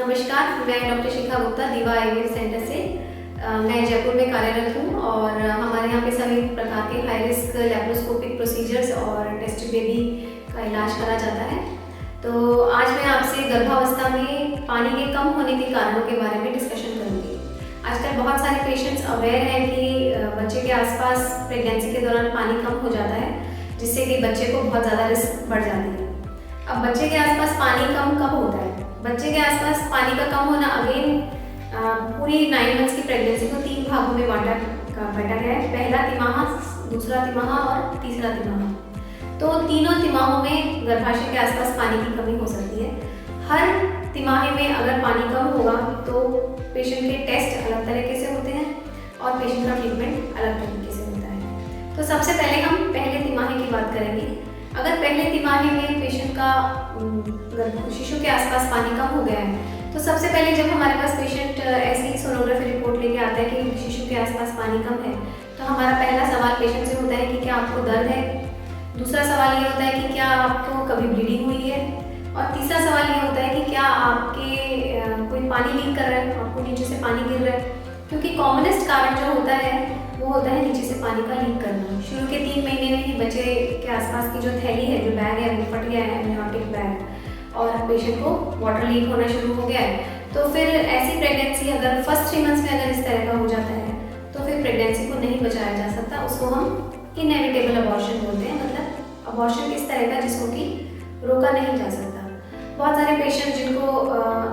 नमस्कार, मैं डॉक्टर शिखा गुप्ता दीवा आईवीएफ सेंटर से मैं जयपुर में कार्यरत हूँ और हमारे यहाँ पे सभी प्रकार के हाई रिस्क लैप्रोस्कोपिक प्रोसीजर्स और टेस्ट बेबी का इलाज करा जाता है। तो आज मैं आपसे गर्भावस्था में पानी के कम होने के कारणों के बारे में डिस्कशन करूँगी। आजकल बहुत सारे पेशेंट्स अवेयर हैं कि बच्चे के आसपास प्रेगनेंसी के दौरान पानी कम हो जाता है, जिससे कि बच्चे को बहुत ज़्यादा रिस्क बढ़ जाती है। अब बच्चे के आसपास पानी कम कब होता है? बच्चे के आसपास पानी का कम होना अगेन पूरी 9 मंथ्स की प्रेगनेंसी को 3 भागों में बांटा गया है। पहला तिमाह, दूसरा तिमाह और तीसरा तिमाह। तो तीनों तिमाहों में गर्भाशय के आसपास पानी की कमी हो सकती है। हर तिमाही में अगर पानी कम होगा तो पेशेंट के टेस्ट अलग तरीके से होते हैं और पेशेंट का ट्रीटमेंट अलग तरीके से होता है। तो सबसे पहले हम पहले तिमाही की बात करेंगे। अगर पहले तिमाही में पेशेंट का शिशु के आसपास पानी कम हो गया है, तो सबसे पहले जब हमारे पास पेशेंट ऐसी सोनोग्राफी रिपोर्ट लेके आता है कि शिशु के आसपास पानी कम है, तो हमारा पहला सवाल पेशेंट से होता है कि क्या आपको दर्द है। दूसरा सवाल ये होता है कि क्या आपको कभी ब्लीडिंग हुई है, और तीसरा सवाल ये होता है कि क्या आपके कोई पानी लीक कर रहा है, आपको नीचे से पानी गिर रहा है। क्योंकि कॉमनेस्ट कारण जो होता है वो होता है नीचे से पानी का लीक करना। शुरू के 3 महीने में ही बच्चे के आसपास की जो थैली है, जो बैग है, वो फट गया है, एमनियोटिक बैग, और पेशेंट को वाटर लीक होना शुरू हो गया है। तो फिर ऐसी प्रेगनेंसी अगर फर्स्ट 3 मंथ्स में अगर इस तरह का हो जाता है, तो फिर प्रेगनेंसी को नहीं बचाया जा सकता। उसको हम इनएविटेबल अबॉर्शन बोलते हैं, मतलब अबॉर्शन इस तरह का जिसको कि रोका नहीं जा सकता। बहुत सारे पेशेंट जिनको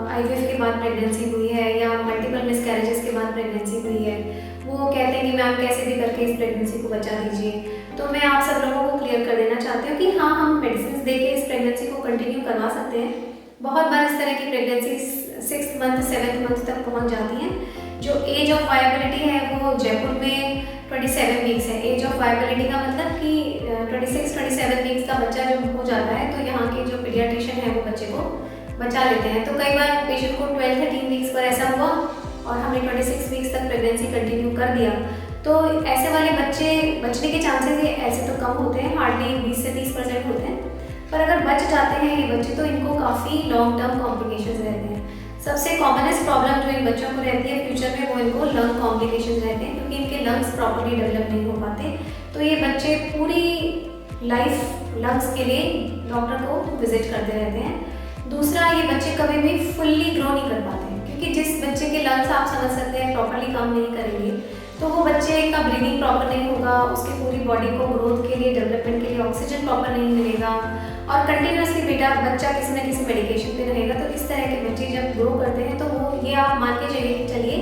आईवीएफ के बाद प्रेगनेंसी हुई है या मल्टीपल मिसकैरेजेस के बाद प्रेगनेंसी हुई है, वो कहते हैं कि मैम कैसे भी करके इस प्रेगनेंसी को बचा दीजिए। तो मैं आप सब लोगों को क्लियर कर देना चाहती हूँ कि हाँ, हम मेडिसिन दे के इस प्रेगनेंसी को कंटिन्यू करवा सकते हैं। बहुत बार इस तरह की pregnancy 6th month 7th month तक पहुँच जाती हैं। जो एज ऑफ वायबिलिटी है वो जयपुर में 27 वीक्स है। एज ऑफ वायबिलिटी का मतलब कि 26-27 वीक्स का बच्चा जब हो जाता है, तो यहाँ के जो पीडियाट्रिशियन है वो बच्चे को बचा लेते हैं। तो कई बार पेशेंट को 12-13 वीक्स पर ऐसा हुआ और हमने 26 वीक्स तक प्रेगनेंसी कंटिन्यू कर दिया, तो ऐसे वाले बच्चे बचने के चांसेस ऐसे तो कम होते हैं, हार्डली 20 से 30% होते हैं। पर अगर बच जाते हैं ये बच्चे, तो इनको काफ़ी लॉन्ग टर्म कॉम्प्लिकेशंस रहते हैं। सबसे कॉमनेस्ट प्रॉब्लम जो इन बच्चों को रहती है फ्यूचर में, वो इनको लंग कॉम्प्लिकेशंस रहते हैं, क्योंकि इनके लंग्स प्रॉपर्ली डेवलप नहीं हो पाते। तो ये बच्चे पूरी लाइफ लंग्स के लिए डॉक्टर को विजिट करते रहते हैं। दूसरा, ये बच्चे कभी भी फुल्ली ग्रो नहीं कर पाते, क्योंकि जिस बच्चे के लंग्स आप समझ सकते हैं प्रॉपर्ली काम नहीं करेंगे, तो वो बच्चे का ब्रीदिंग प्रॉपर नहीं होगा, उसकी पूरी बॉडी को ग्रोथ के लिए, डेवलपमेंट के लिए ऑक्सीजन प्रॉपर नहीं मिलेगा, और कंटिन्यूसली बच्चा किसी न किसी मेडिकेशन पे रहेगा। तो इस तरह के बच्चे जब ग्रो करते हैं, तो वो ये आप मान के चलिए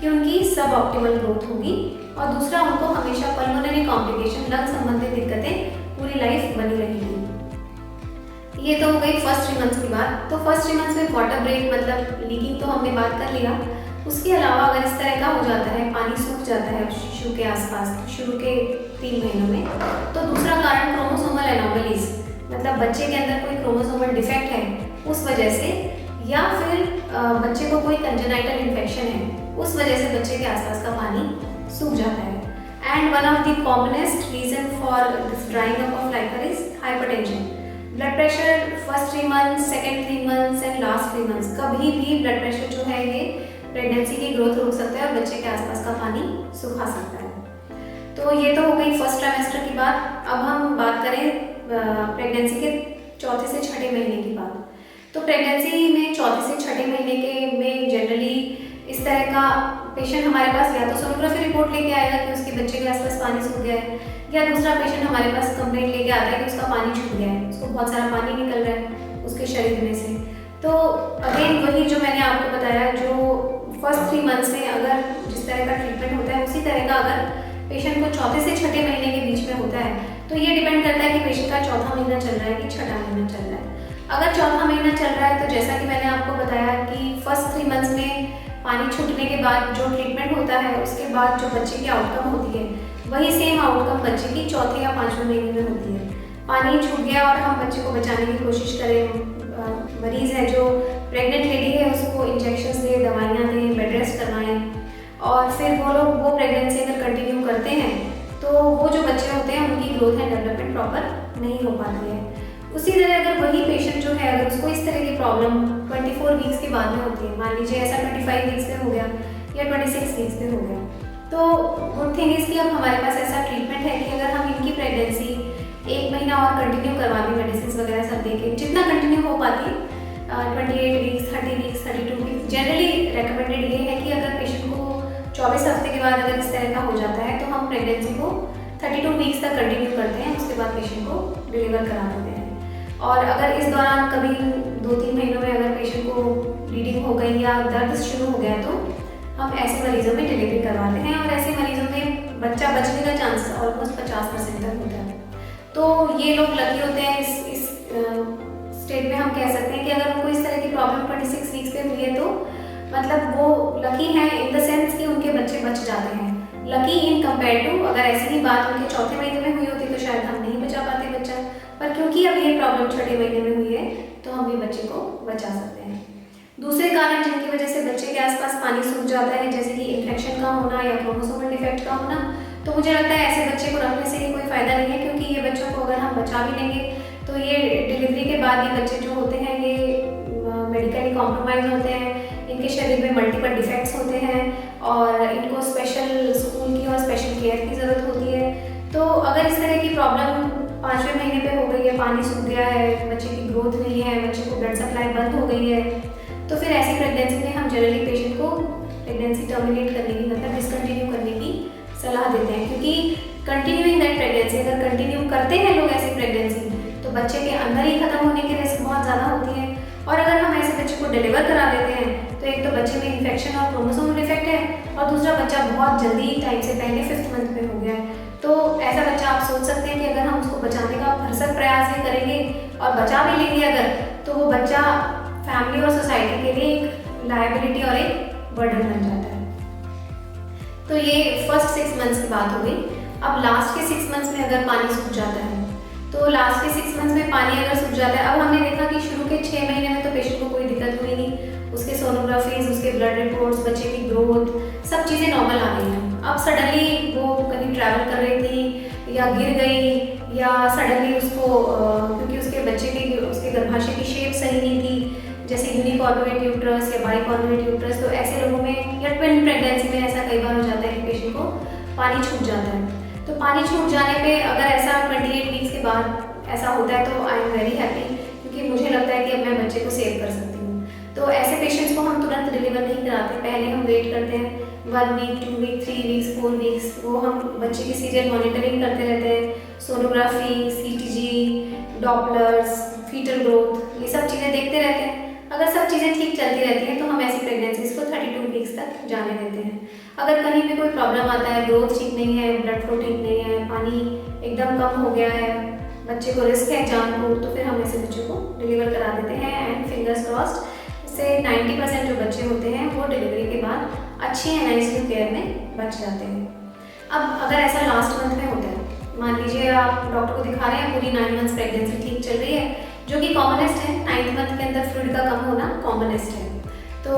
कि उनकी सब ऑप्टिमल ग्रोथ होगी। और दूसरा, उनको हमेशा पल्मोनरी कॉम्प्लिकेशन, लंग संबंधित दिक्कतें पूरी लाइफ बनी रहेगी। ये तो हो गई फर्स्ट 3 मंथ्स की बात। तो फर्स्ट 3 मंथ्स में वाटर ब्रेक मतलब लीकिंग तो हमने बात कर लिया। उसके अलावा अगर इस तरह का हो जाता है, पानी सूख जाता है शिशु के आसपास शुरू के 3 महीनों में, तो दूसरा कारण क्रोमोसोमल एनोमलीज, मतलब बच्चे के अंदर कोई क्रोमोसोमल डिफेक्ट है उस वजह से, या फिर बच्चे को कोई कंजेनाइटल इन्फेक्शन है उस वजह से बच्चे के आसपास का पानी सूख जाता है। And one of the commonest reason for this drying up of liquor is hypertension. Blood pressure first 3 months, second 3 months and last 3 months, कभी भी ब्लड प्रेशर जो है ये प्रेगनेंसी की ग्रोथ रोक सकता है और बच्चे के आसपास का पानी सुखा सकता है। तो ये तो हो गई फर्स्ट ट्राइमेस्टर की बात। अब हम बात करें प्रेगनेंसी के चौथे से छठे महीने की बात। तो प्रेगनेंसी में चौथे से छठे महीने के में जनरली इस तरह का पेशेंट हमारे पास या तो सोनोग्राफी रिपोर्ट लेके आएगा कि उसके बच्चे के आसपास पानी सूख गया है, या दूसरा पेशेंट हमारे पास कंप्लेंट लेके आता है कि उसका पानी छूट गया है, उसको बहुत सारा पानी निकल रहा है उसके शरीर में से। तो अगेन वही जो मैंने आपको बताया, जो फर्स्ट 3 मंथ्स में अगर जिस तरह का ट्रीटमेंट होता है, उसी तरह का अगर पेशेंट को चौथे से छठे महीने के बीच में होता है, तो ये डिपेंड करता है कि पेशेंट का चौथा महीना चल रहा है कि छठा महीना चल रहा है। अगर चौथा महीना चल रहा है, तो जैसा कि मैंने आपको बताया कि फर्स्ट 3 मंथ्स में पानी छूटने के बाद जो ट्रीटमेंट होता है, उसके बाद जो बच्चे की आउटकम होती है, वही सेम आउटकम बच्चे की चौथे या 5वें महीने में होती है। पानी छूट गया और हम बच्चे को बचाने की कोशिश करें, मरीज़ है जो प्रेग्नेंट लेडी है उसको इंजेक्शंस दें, दवाइयाँ दें, बेड रेस्ट करवाएँ, और फिर वो लोग वो प्रेगनेंसी अगर कंटिन्यू करते हैं, तो वो जो बच्चे होते हैं उनकी ग्रोथ एंड डेवलपमेंट प्रॉपर नहीं हो पाती है। उसी तरह अगर वही पेशेंट जो है, अगर उसको इस तरह की प्रॉब्लम 24 वीक्स के के बाद में होती है। मान लीजिए ऐसा 25 वीक्स में हो गया या 26 वीक्स में हो गया, तो गुड थिंग इज़ कि अब हमारे पास ऐसा ट्रीटमेंट है कि अगर हम इनकी प्रेगनेंसी 1 महीना और कंटिन्यू करवा दें, मेडिसिन वगैरह सब देके जितना कंटिन्यू हो पाती, 28 weeks, 30 weeks, 32 weeks, generally recommended ये है कि अगर पेशेंट को 24 हफ्ते के बाद अगर इस तरह का हो जाता है तो हम प्रेगनेंसी को 32 वीक्स तक कंटिन्यू करते हैं, उसके बाद पेशेंट को डिलीवर करा देते हैं। और अगर इस दौरान कभी 2-3 महीनों में अगर पेशेंट को ब्लीडिंग हो गई या दर्द शुरू हो गया तो हम ऐसे मरीजों में डिलीवरी करवाते हैं, और ऐसे मरीजों में बच्चा बचने का चांस ऑलमोस्ट 50% तक होता है। तो ये लोग लकी होते हैं। इस स्टेट में हम कह सकते हैं कि अगर उनको इस तरह की प्रॉब्लम 26 वीक्स पे हुई है तो मतलब वो लकी हैं इन द सेंस कि उनके बच्चे बच जाते हैं। लकी इन कंपेयर टू अगर ऐसी ही बात उनके चौथे महीने में हुई होती तो शायद हम नहीं बचा पाते बच्चा, पर क्योंकि अब ये प्रॉब्लम छठे महीने में हुई है तो हम ये बच्चे को बचा सकते हैं। दूसरे कारण जिनकी वजह से बच्चे के आसपास पानी सूख जाता है, जैसे कि इन्फेक्शन का होना या क्रोमोसोमल डिफेक्ट का होना, तो मुझे लगता है ऐसे बच्चे को रखने से ही कोई फ़ायदा नहीं है, क्योंकि ये बच्चों को अगर हम बचा भी लेंगे तो ये डिलीवरी के बाद ये बच्चे जो होते हैं ये मेडिकली कॉम्प्रोमाइज़ होते हैं, इनके शरीर में मल्टीपल डिफेक्ट्स होते हैं और इनको स्पेशल स्कूल की और स्पेशल केयर की ज़रूरत होती है। तो अगर इस तरह की प्रॉब्लम 5वें महीने पे हो गई है, पानी सूख गया है, बच्चे की ग्रोथ नहीं है, बच्चे को ब्लड सप्लाई बंद हो गई है, तो फिर ऐसी प्रेगनेंसी में हम जनरली पेशेंट को प्रेगनेंसी टर्मिनेट करने की मतलब डिसकंटिन्यू करने की सलाह देते हैं, क्योंकि कंटिन्यूइंग दैट प्रेगनेंसी अगर कंटिन्यू करते हैं लोग ऐसी प्रेगनेंसी तो बच्चे के अंदर ही खत्म होने की रिस्क बहुत ज़्यादा होती है। और अगर हम ऐसे बच्चे को डिलीवर करा देते हैं तो एक तो बच्चे में इन्फेक्शन और क्रोमोसोमल डिफेक्ट है, और दूसरा बच्चा बहुत जल्दी टाइम से पहले 5th मंथ में हो गया है। तो ऐसा बच्चा आप सोच सकते हैं कि अगर हम उसको बचाने का भरसक प्रयास भी करेंगे और बचा भी लेंगे अगर, तो वो बच्चा फैमिली और सोसाइटी के लिए एक लायबिलिटी और एक बर्डन बन जाता है। तो ये फर्स्ट 6 मंथ्स की बात हो गई। अब लास्ट के 6 मंथ्स में अगर पानी सूख जाता है तो लास्ट के 6 मंथ्स में पानी अगर सूख जाता है, अब हमने देखा कि शुरू के 6 महीने में तो पेशेंट को कोई दिक्कत हुई नहीं, उसके सोनोग्राफीज, उसके ब्लड रिपोर्ट्स, बच्चे की ग्रोथ, सब चीज़ें नॉर्मल आ गई हैं। अब सडनली वो कहीं ट्रैवल कर रही थी या गिर गई या सडनली उसको क्योंकि उसके बच्चे की उसके गर्भाशय की शेप सही नहीं थी, जैसे यूनिकॉर्नुएट यूट्रस या बाइकॉर्नुएट यूट्रस, तो ऐसे लोगों में या ट्विन प्रेगनेंसी में ऐसा कई बार हो जाता है कि पेशेंट को पानी छूट जाता है। तो पानी छूट जाने पे अगर ऐसा 28 वीक्स के बाद ऐसा होता है तो आई एम वेरी हैप्पी, क्योंकि मुझे लगता है कि अब मैं बच्चे को सेव कर सकती हूँ। तो ऐसे पेशेंट्स को हम तुरंत डिलीवर नहीं कराते, पहले हम वेट करते हैं 1 वीक, 2 वीक, 3 वीक्स, 4 वीक्स, वो हम बच्चे की सीरियल मॉनिटरिंग करते रहते हैं, sonography, CTG, Dopplers, fetal growth, ये सब चीज़ें देखते रहते हैं। अगर सब चीज़ें ठीक चलती रहती हैं तो हम ऐसी प्रेगनेंसीज को 32 वीक्स तक जाने देते हैं। अगर कहीं भी कोई प्रॉब्लम आता है, ग्रोथ ठीक नहीं है, ब्लड फ्लो ठीक नहीं है, पानी एकदम कम हो गया है, बच्चे को रिस्क है जान को, तो फिर हम ऐसे बच्चों को डिलीवर करा देते हैं। एंड फिंगर्स क्रॉस्ड, इससे 90% जो बच्चे होते हैं वो डिलीवरी के बाद अच्छी NICU केयर में बच जाते हैं। अब अगर ऐसा लास्ट मंथ में होता है, मान लीजिए आप डॉक्टर को दिखा रहे हैं, पूरी 9 मंथ्स प्रेगनेंसी ठीक चल रही है, जो कि कॉमनेस्ट है, 9th मंथ के अंदर फ्लूइड का कम होना कॉमनेस्ट है। तो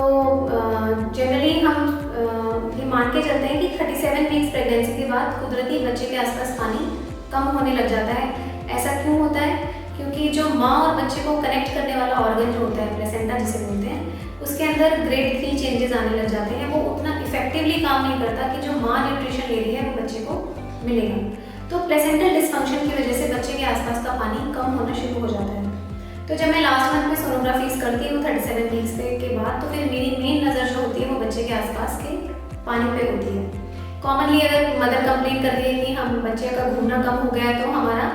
जनरली हम ये मान के चलते हैं कि 37 वीक्स प्रेगनेंसी के बाद कुदरती बच्चे के आसपास पानी कम होने लग जाता है। ऐसा क्यों होता है? क्योंकि जो माँ और बच्चे को कनेक्ट करने वाला ऑर्गन जो होता है, प्लेसेंटा जिसे बोलते हैं, उसके अंदर ग्रेड 3 चेंजेस आने लग जाते हैं। वो उतना इफेक्टिवली काम नहीं करता कि जो माँ न्यूट्रिशन ले रही है वो बच्चे को मिलेगा। तो प्लेसेंटल डिसफंक्शन की वजह से बच्चे के आसपास का पानी कम होना शुरू हो जाता है। तो जब मैं लास्ट मंथ में सोनोग्राफीज करती हूँ 37 वीक्स के बाद, तो फिर मेरी मेन नज़र जो होती है वो बच्चे के आसपास के पानी पे होती है। कॉमनली अगर मदर कंप्लेन करती है कि हम बच्चे का घूमना कम हो गया है, तो हमारा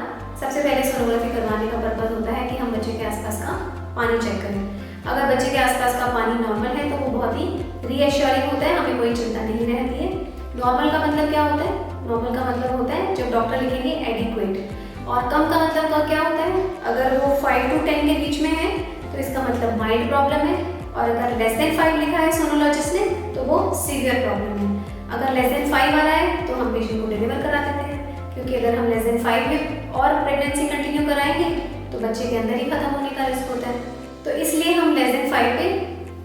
सबसे पहले सोनोग्राफी करवाने का पर्पज़ होता है कि हम बच्चे के आसपास का पानी चेक करें। अगर बच्चे के आसपास का पानी नॉर्मल है तो वो बहुत ही रीएश्योरिंग होता है, हमें कोई चिंता नहीं रहती है। नॉर्मल का मतलब क्या होता है? नॉर्मल का मतलब होता है जब डॉक्टर लिखेंगे एडिक्वेट, और कम का मतलब का क्या होता है? अगर वो 5 to 10 के बीच में है तो इसका मतलब माइल्ड प्रॉब्लम है, और अगर लेस देन 5 लिखा है सोनोलॉजिस्ट ने तो वो सीवियर प्रॉब्लम है। अगर लेस देन 5 आ रहा है तो हम पेशेंट को डिलीवर करा देते हैं, क्योंकि अगर हम लेस देन 5 में और प्रेगनेंसी कंटिन्यू कराएंगे तो बच्चे के अंदर ही खत्म होने का रिस्क होता है। तो इसलिए हम लेस देन 5 पे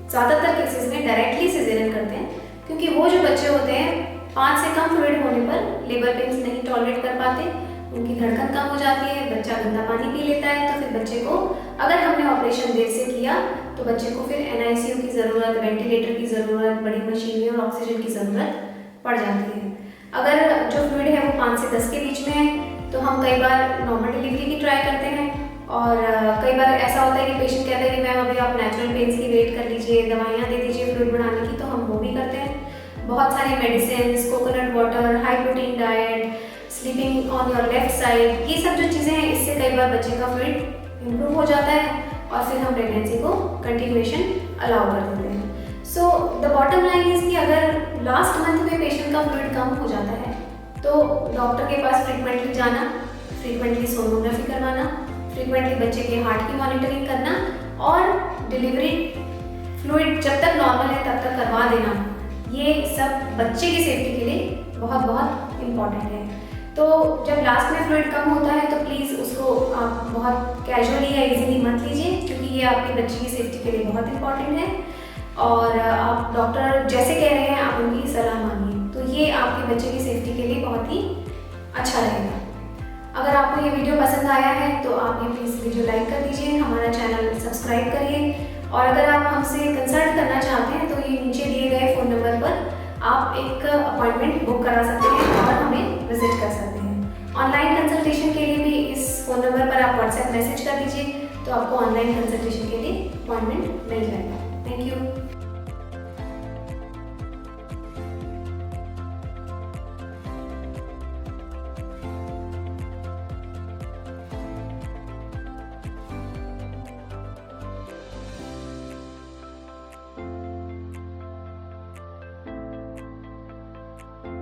ज़्यादातर केसेस में डायरेक्टली सिजेरियन करते हैं, क्योंकि वो जो बच्चे होते हैं 5 से कम फ्लूइड होने पर लेबर पेन्स नहीं टॉलरेट कर पाते, उनकी धड़कन कम हो जाती है, बच्चा गंदा पानी पी लेता है, तो फिर बच्चे को अगर हमने ऑपरेशन देर से किया तो बच्चे को फिर NICU की ज़रूरत, वेंटिलेटर की ज़रूरत, बड़ी मशीनरी और ऑक्सीजन की ज़रूरत पड़ जाती है। अगर जो फ्लूइड है वो 5 से 10 के बीच में है तो हम कई बार नॉर्मल डिलीवरी की ट्राई करते हैं, और कई बार ऐसा होता है कि पेशेंट कहता है कि मैम अभी आप नेचुरल पेन्स की वेट कर लीजिए, दवाइयाँ दे दीजिए फ्लूइड बढ़ाने की, तो हम वो भी करते हैं। बहुत सारी medicine, coconut water, high protein diet, sleeping on your left side, ये सब जो चीज़ें हैं इससे कई बार बच्चे का फ्लूइड इम्प्रूव हो जाता है और फिर हम प्रेगनेंसी को कंटिन्यूएशन अलाउ कर देते हैं। So the bottom line is कि अगर लास्ट मंथ में पेशेंट का फ्लूइड कम हो जाता है तो डॉक्टर के पास फ्रीक्वेंटली जाना, फ्रीक्वेंटली सोनोग्राफी करवाना, फ्रीक्वेंटली बच्चे के हार्ट की मॉनिटरिंग करना और डिलीवरी फ्लूइड जब तक नॉर्मल है तब तक करवा देना, ये सब बच्चे की सेफ्टी के लिए बहुत बहुत इम्पॉर्टेंट है। तो जब लास्ट में फ्लूइड कम होता है तो प्लीज़ उसको आप बहुत कैजुअली या इजीली मत लीजिए, क्योंकि ये आपके बच्चे की सेफ्टी के लिए बहुत इंपॉर्टेंट है और आप डॉक्टर जैसे कह रहे हैं आप उनकी सलाह मानिए, तो ये आपके बच्चे की सेफ्टी के लिए बहुत ही अच्छा रहेगा। अगर आपको ये वीडियो पसंद आया है तो आप ये प्लीज़ वीडियो लाइक कर दीजिए, हमारा चैनल सब्सक्राइब करिए, और अगर आप हमसे कंसल्ट करना चाहते हैं तो ये नीचे दिए गए फ़ोन नंबर पर आप एक अपॉइंटमेंट बुक करा सकते हैं और हमें विजिट कर सकते हैं। ऑनलाइन कंसल्टेशन के लिए भी इस फ़ोन नंबर पर आप व्हाट्सएप मैसेज कर दीजिए तो आपको ऑनलाइन कंसल्टेशन के लिए अपॉइंटमेंट मिल जाएगा। Thank you.